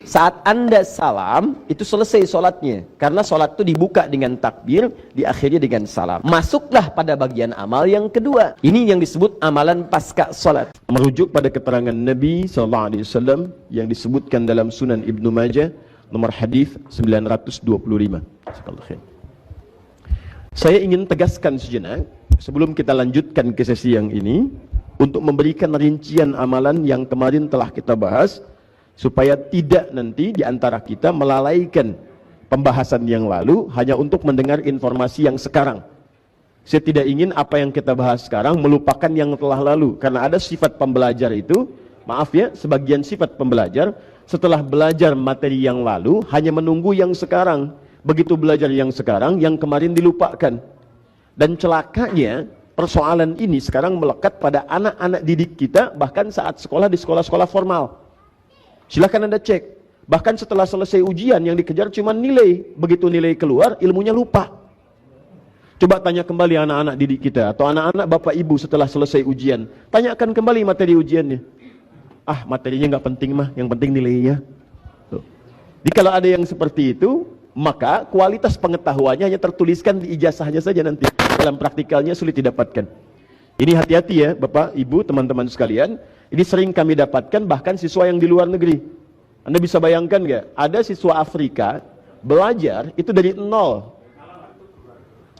Saat Anda salam, itu selesai sholatnya. Karena sholat itu dibuka dengan takbir, diakhiri dengan salam. Masuklah pada bagian amal yang kedua. Ini yang disebut amalan pasca sholat. Merujuk pada keterangan Nabi SAW yang disebutkan dalam Sunan Ibnu Majah, nomor hadis 925. Saya ingin tegaskan sejenak, sebelum kita lanjutkan ke sesi yang ini, untuk memberikan rincian amalan yang kemarin telah kita bahas, supaya tidak nanti di antara kita melalaikan pembahasan yang lalu hanya untuk mendengar informasi yang sekarang. Saya tidak ingin apa yang kita bahas sekarang melupakan yang telah lalu, karena ada sifat pembelajar itu, maaf ya, sebagian sifat pembelajar setelah belajar materi yang lalu hanya menunggu yang sekarang. Begitu belajar yang sekarang, yang kemarin dilupakan. Dan celakanya persoalan ini sekarang melekat pada anak-anak didik kita, bahkan saat sekolah di sekolah-sekolah formal. Silahkan Anda cek. Bahkan setelah selesai ujian yang dikejar cuma nilai. Begitu nilai keluar, ilmunya lupa. Coba tanya kembali anak-anak didik kita atau anak-anak bapak ibu setelah selesai ujian. Tanyakan kembali materi ujiannya. Ah, materinya nggak penting mah, yang penting nilainya. Jadi kalau ada yang seperti itu, maka kualitas pengetahuannya hanya tertuliskan di ijazahnya saja nanti. Dalam praktikalnya sulit didapatkan. Ini hati-hati ya Bapak, Ibu, teman-teman sekalian. Ini sering kami dapatkan bahkan siswa yang di luar negeri. Anda bisa bayangkan nggak? Ada siswa Afrika belajar itu dari nol.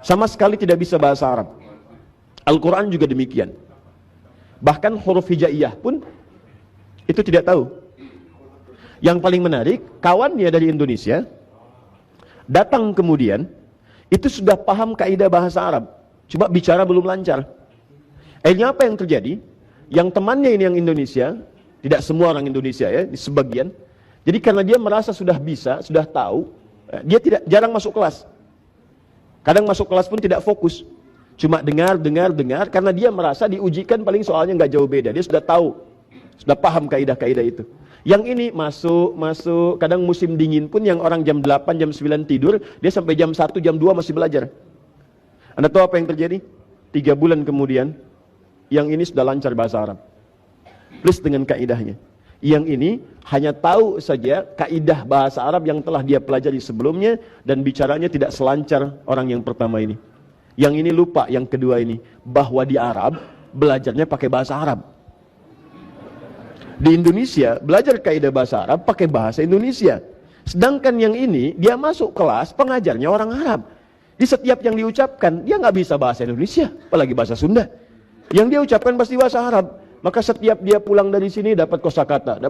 Sama sekali tidak bisa bahasa Arab. Al-Quran juga demikian. Bahkan huruf hijaiyah pun itu tidak tahu. Yang paling menarik, kawannya dari Indonesia datang kemudian itu sudah paham kaidah bahasa Arab. Cuma bicara belum lancar. Akhirnya apa yang terjadi? Yang temannya ini yang Indonesia, tidak semua orang Indonesia ya, di sebagian. Jadi karena dia merasa sudah bisa, sudah tahu, dia jarang masuk kelas. Kadang masuk kelas pun tidak fokus. Cuma dengar, karena dia merasa diujikan paling soalnya nggak jauh beda. Dia sudah tahu, sudah paham kaidah-kaidah itu. Yang ini masuk, kadang musim dingin pun yang orang jam 8, jam 9 tidur, dia sampai jam 1, jam 2 masih belajar. Anda tahu apa yang terjadi? 3 bulan kemudian, yang ini sudah lancar bahasa Arab. Plus dengan kaidahnya. Yang ini hanya tahu saja kaidah bahasa Arab yang telah dia pelajari sebelumnya dan bicaranya tidak selancar orang yang pertama ini. Yang ini lupa yang kedua ini, bahwa di Arab belajarnya pakai bahasa Arab. Di Indonesia belajar kaidah bahasa Arab pakai bahasa Indonesia. Sedangkan yang ini dia masuk kelas pengajarnya orang Arab. Di setiap yang diucapkan dia nggak bisa bahasa Indonesia, apalagi bahasa Sunda. Yang dia ucapkan pasti bahasa Arab. Maka setiap dia pulang dari sini dapat kosakata.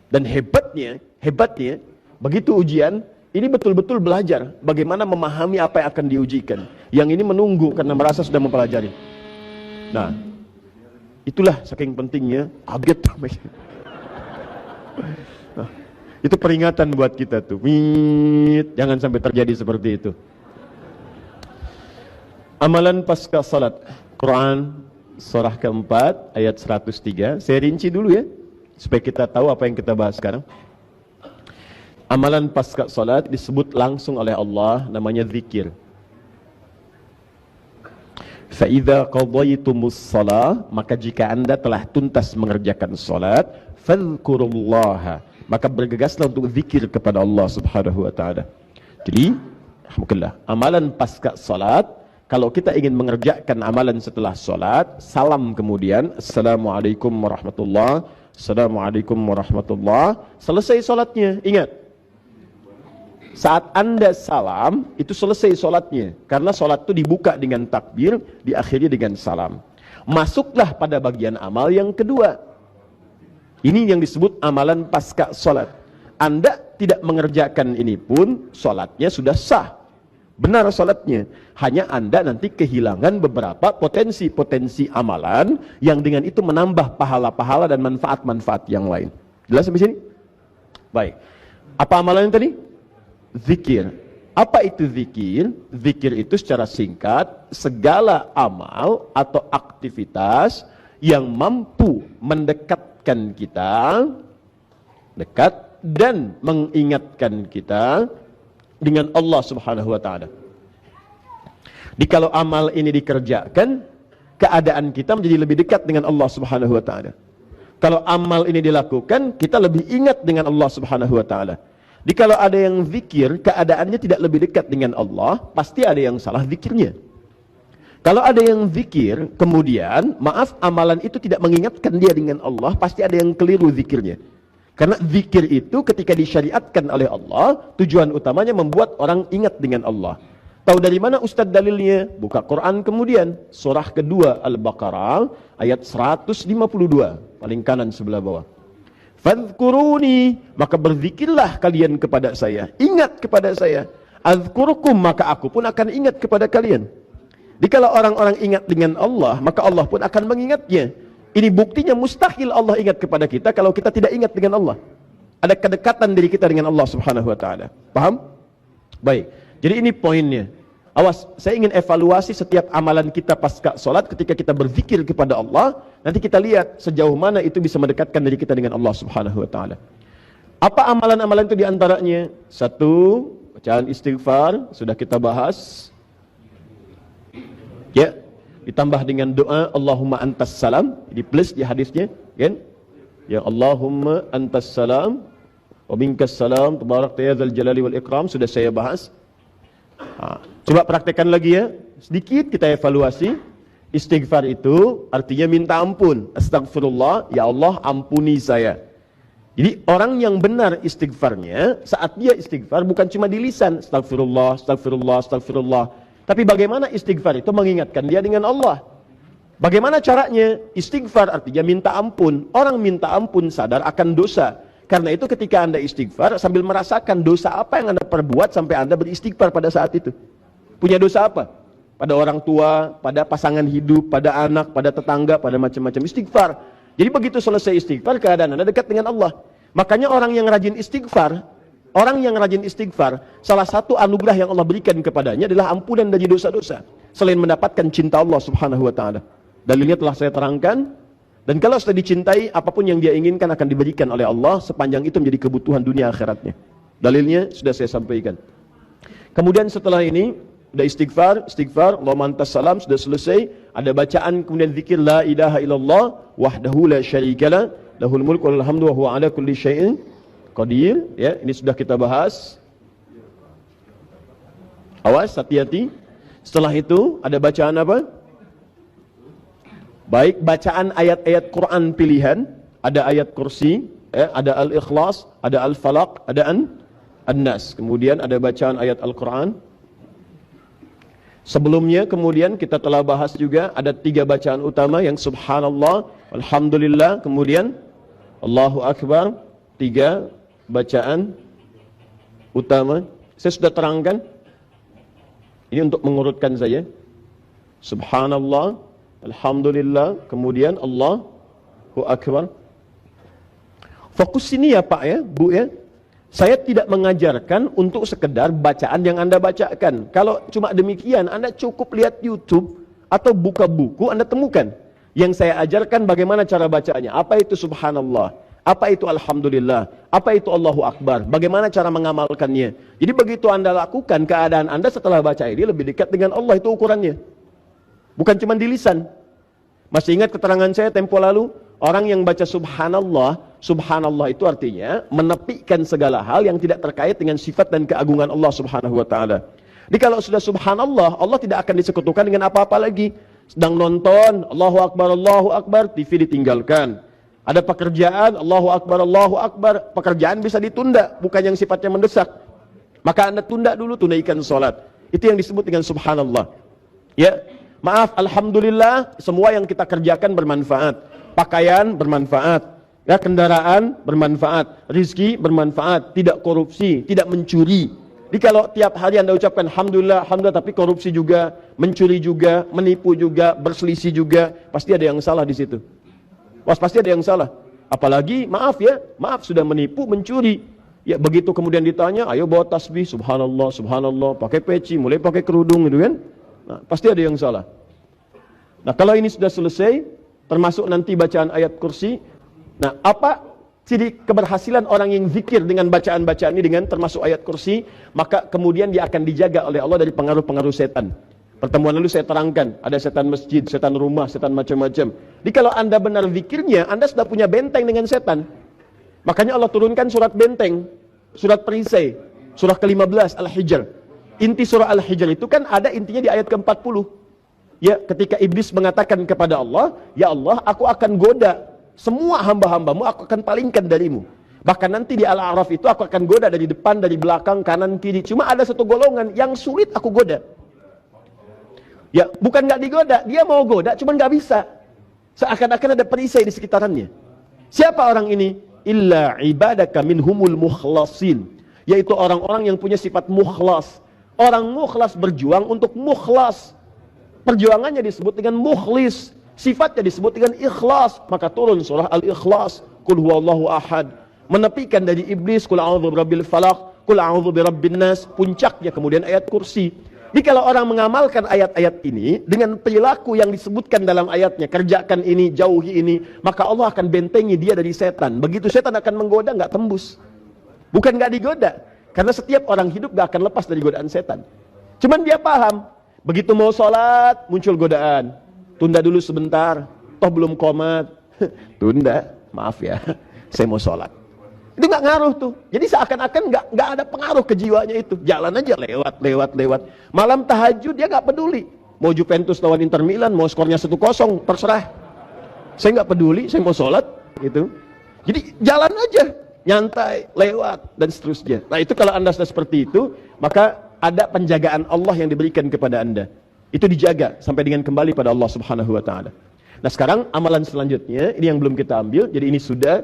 Dan hebatnya, begitu ujian, ini betul-betul belajar bagaimana memahami apa yang akan diujikan. Yang ini menunggu karena merasa sudah mempelajari. Nah, itulah saking pentingnya kaget. Nah, itu peringatan buat kita tuh. Jangan sampai terjadi seperti itu. Amalan pasca salat, Quran surah keempat ayat 103. Saya rinci dulu ya, supaya kita tahu apa yang kita bahas sekarang. Amalan pasca salat disebut langsung oleh Allah, namanya zikir. Fa'idha qadaytumus salah, maka jika anda telah tuntas mengerjakan salat, fadhkurullaha, maka bergegaslah untuk zikir kepada Allah subhanahu wa ta'ala. Jadi, alhamdulillah, amalan pasca salat, kalau kita ingin mengerjakan amalan setelah sholat, salam kemudian, Assalamualaikum warahmatullahi, Assalamualaikum warahmatullahi, selesai sholatnya. Ingat, saat anda salam, itu selesai sholatnya. Karena sholat itu dibuka dengan takbir, diakhiri dengan salam. Masuklah pada bagian amal yang kedua. Ini yang disebut amalan pasca sholat. Anda tidak mengerjakan ini pun, sholatnya sudah sah. Benar salatnya, hanya anda nanti kehilangan beberapa potensi-potensi amalan yang dengan itu menambah pahala-pahala dan manfaat-manfaat yang lain. Jelas sampai sini? Baik. Apa amalan tadi? Zikir. Apa itu zikir? Zikir itu secara singkat segala amal atau aktivitas yang mampu mendekatkan kita dekat dan mengingatkan kita dengan Allah subhanahu wa ta'ala. Jadi kalau amal ini dikerjakan, keadaan kita menjadi lebih dekat dengan Allah subhanahu wa ta'ala. Kalau amal ini dilakukan, kita lebih ingat dengan Allah Subhanahu wa taala. Jadi kalau ada yang zikir, keadaannya tidak lebih dekat dengan Allah, pasti ada yang salah zikirnya. Kalau ada yang zikir, kemudian maaf amalan itu tidak mengingatkan dia dengan Allah, pasti ada yang keliru zikirnya. Karena zikir itu ketika disyariatkan oleh Allah, tujuan utamanya membuat orang ingat dengan Allah. Tahu dari mana Ustadz dalilnya? Buka Quran kemudian, surah kedua Al-Baqarah ayat 152, paling kanan sebelah bawah. Fadhkuruni, maka berzikirlah kalian kepada saya, ingat kepada saya. Azkurukum, maka aku pun akan ingat kepada kalian. Jadi kalau orang-orang ingat dengan Allah, maka Allah pun akan mengingatnya. Ini buktinya mustahil Allah ingat kepada kita kalau kita tidak ingat dengan Allah. Ada kedekatan diri kita dengan Allah Subhanahu wa taala. Paham? Baik. Jadi ini poinnya. Awas, saya ingin evaluasi setiap amalan kita pasca sholat ketika kita berzikir kepada Allah. Nanti kita lihat sejauh mana itu bisa mendekatkan diri kita dengan Allah Subhanahu wa taala. Apa amalan-amalan itu diantaranya? 1, bacaan istighfar, sudah kita bahas. Ya, ditambah dengan doa Allahumma antas salam, di plus di hadisnya, kan? Ya Allahumma antas salam wa minkas salam tabarakta ya dzal jalali wal ikram, sudah saya bahas. Coba praktekkan lagi ya. Sedikit kita evaluasi. Istighfar itu artinya minta ampun. Astagfirullah, ya Allah ampuni saya. Jadi orang yang benar istighfarnya, saat dia istighfar bukan cuma di lisan, astagfirullah, astagfirullah, astagfirullah. Tapi bagaimana istighfar itu mengingatkan dia dengan Allah. Bagaimana caranya? Istighfar artinya minta ampun. Orang minta ampun sadar akan dosa. Karena itu ketika Anda istighfar sambil merasakan dosa apa yang Anda perbuat sampai Anda beristighfar pada saat itu. Punya dosa apa? Pada orang tua, pada pasangan hidup, pada anak, pada tetangga, pada macam-macam istighfar. Jadi begitu selesai istighfar, keadaan Anda dekat dengan Allah. Makanya orang yang rajin istighfar, salah satu anugerah yang Allah berikan kepadanya adalah ampunan dari dosa-dosa. Selain mendapatkan cinta Allah Subhanahu wa taala. Dalilnya telah saya terangkan. Dan kalau sudah dicintai, apapun yang dia inginkan akan diberikan oleh Allah sepanjang itu menjadi kebutuhan dunia akhiratnya. Dalilnya sudah saya sampaikan. Kemudian setelah ini, sudah istighfar, Allahumma antas salam, sudah selesai. Ada bacaan, kemudian zikir la ilaha illallah, wahdahu la syarikalah, lahul mulku wal hamdu wa huwa ala kulli syai'in qadir. Ya, ini sudah kita bahas. Awas, hati-hati. Setelah itu, ada bacaan apa? Baik bacaan ayat-ayat Quran pilihan, ada ayat kursi, ada al-ikhlas, ada al-falaq, ada an-nas. Kemudian ada bacaan ayat Al-Quran. Sebelumnya kemudian kita telah bahas juga ada 3 bacaan utama yang subhanallah, alhamdulillah, kemudian Allahu Akbar. 3 bacaan utama. Saya sudah terangkan. Ini untuk mengurutkan saja. Subhanallah, alhamdulillah, kemudian Allahu Akbar. Fokus sini ya Pak ya, Bu ya. Saya tidak mengajarkan untuk sekedar bacaan yang Anda bacakan. Kalau cuma demikian, Anda cukup lihat YouTube atau buka buku, Anda temukan. Yang saya ajarkan bagaimana cara bacanya. Apa itu subhanallah, apa itu alhamdulillah, apa itu Allahu Akbar, bagaimana cara mengamalkannya. Jadi begitu Anda lakukan, keadaan Anda setelah baca ini lebih dekat dengan Allah, itu ukurannya. Bukan cuma di lisan. Masih ingat keterangan saya tempo lalu? Orang yang baca subhanallah, subhanallah itu artinya menepikan segala hal yang tidak terkait dengan sifat dan keagungan Allah Subhanahu wa taala. Jadi kalau sudah subhanallah, Allah tidak akan disekutukan dengan apa-apa lagi. Sedang nonton, Allahu Akbar, TV ditinggalkan. Ada pekerjaan, Allahu Akbar, pekerjaan bisa ditunda, bukan yang sifatnya mendesak. Maka Anda tunda dulu, tunaikan sholat. Itu yang disebut dengan subhanallah. Ya, maaf, alhamdulillah, semua yang kita kerjakan bermanfaat. Pakaian bermanfaat, ya, kendaraan bermanfaat, rizki bermanfaat, tidak korupsi, tidak mencuri. Jadi kalau tiap hari Anda ucapkan alhamdulillah, alhamdulillah, tapi korupsi juga, mencuri juga, menipu juga, berselisih juga, pasti ada yang salah di situ. Pasti ada yang salah. Apalagi maaf ya, maaf sudah menipu, mencuri. Ya begitu kemudian ditanya, ayo bawa tasbih, subhanallah, subhanallah, pakai peci, mulai pakai kerudung gitu kan. Nah, pasti ada yang salah. Nah, kalau ini sudah selesai, termasuk nanti bacaan ayat kursi. Nah, apa ciri keberhasilan orang yang zikir dengan bacaan-bacaan ini dengan termasuk ayat kursi? Maka kemudian dia akan dijaga oleh Allah dari pengaruh-pengaruh setan. Pertemuan lalu saya terangkan, ada setan masjid, setan rumah, setan macam-macam. Jadi kalau Anda benar zikirnya, Anda sudah punya benteng dengan setan. Makanya Allah turunkan surat benteng, surat perisai, surah ke-15 Al-Hijr. Inti surah Al-Hijr itu kan ada intinya di ayat ke-40. Ya, ketika iblis mengatakan kepada Allah, "Ya Allah, aku akan goda semua hamba-hambamu, aku akan palingkan darimu. Bahkan nanti di Al-A'raf itu aku akan goda dari depan, dari belakang, kanan, kiri. Cuma ada satu golongan yang sulit aku goda." Ya, bukan nggak digoda, dia mau goda, cuman nggak bisa. Seakan-akan ada perisai di sekitarannya. Siapa orang ini? Illa ibadaka minhumul mukhlasin. Yaitu orang-orang yang punya sifat mukhlas. Orang mukhlas berjuang untuk mukhlas. Perjuangannya disebut dengan mukhlis. Sifatnya disebut dengan ikhlas. Maka turun surah Al-Ikhlas. Qul huwallahu ahad. Menepikan dari iblis. Qul a'udzu birabbil falaq. Qul a'udzu birabbin nas. Puncaknya kemudian ayat kursi. Jadi kalau orang mengamalkan ayat-ayat ini dengan perilaku yang disebutkan dalam ayatnya, kerjakan ini, jauhi ini, maka Allah akan bentengi dia dari setan. Begitu setan akan menggoda, nggak tembus. Bukan nggak digoda, karena setiap orang hidup nggak akan lepas dari godaan setan. Cuman dia paham, begitu mau sholat muncul godaan, tunda dulu sebentar, toh belum qomat, tunda, maaf ya, saya mau sholat. Itu nggak ngaruh tuh. Jadi seakan-akan nggak ada pengaruh ke jiwanya itu. Jalan aja lewat. Malam tahajud dia nggak peduli. Mau Juventus lawan Inter Milan, mau skornya 1-0, terserah. Saya nggak peduli, saya mau sholat gitu. Jadi jalan aja, nyantai, lewat dan seterusnya. Nah itu kalau Anda sudah seperti itu, maka ada penjagaan Allah yang diberikan kepada Anda. Itu dijaga sampai dengan kembali pada Allah Subhanahu wa taala. Nah sekarang amalan selanjutnya, ini yang belum kita ambil, jadi ini sudah.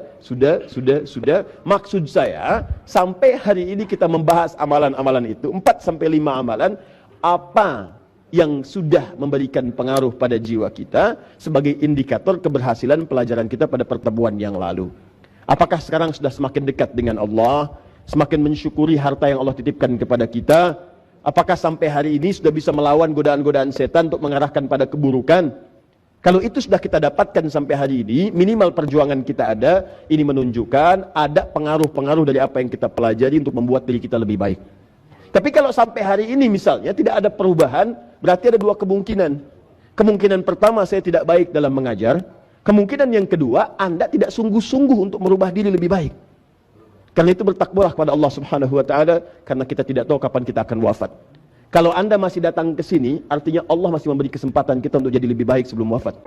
Maksud saya, sampai hari ini kita membahas amalan-amalan itu, 4-5 amalan, apa yang sudah memberikan pengaruh pada jiwa kita, sebagai indikator keberhasilan pelajaran kita pada pertemuan yang lalu. Apakah sekarang sudah semakin dekat dengan Allah, semakin mensyukuri harta yang Allah titipkan kepada kita, apakah sampai hari ini sudah bisa melawan godaan-godaan setan untuk mengarahkan pada keburukan? Kalau itu sudah kita dapatkan sampai hari ini, minimal perjuangan kita ada, ini menunjukkan ada pengaruh-pengaruh dari apa yang kita pelajari untuk membuat diri kita lebih baik. Tapi kalau sampai hari ini misalnya tidak ada perubahan, berarti ada dua kemungkinan. Kemungkinan pertama, saya tidak baik dalam mengajar. Kemungkinan yang kedua, Anda tidak sungguh-sungguh untuk merubah diri lebih baik. Karena itu bertakwalah kepada Allah Subhanahu wa taala, karena kita tidak tahu kapan kita akan wafat. Kalau Anda masih datang ke sini, artinya Allah masih memberi kesempatan kita untuk jadi lebih baik sebelum wafat.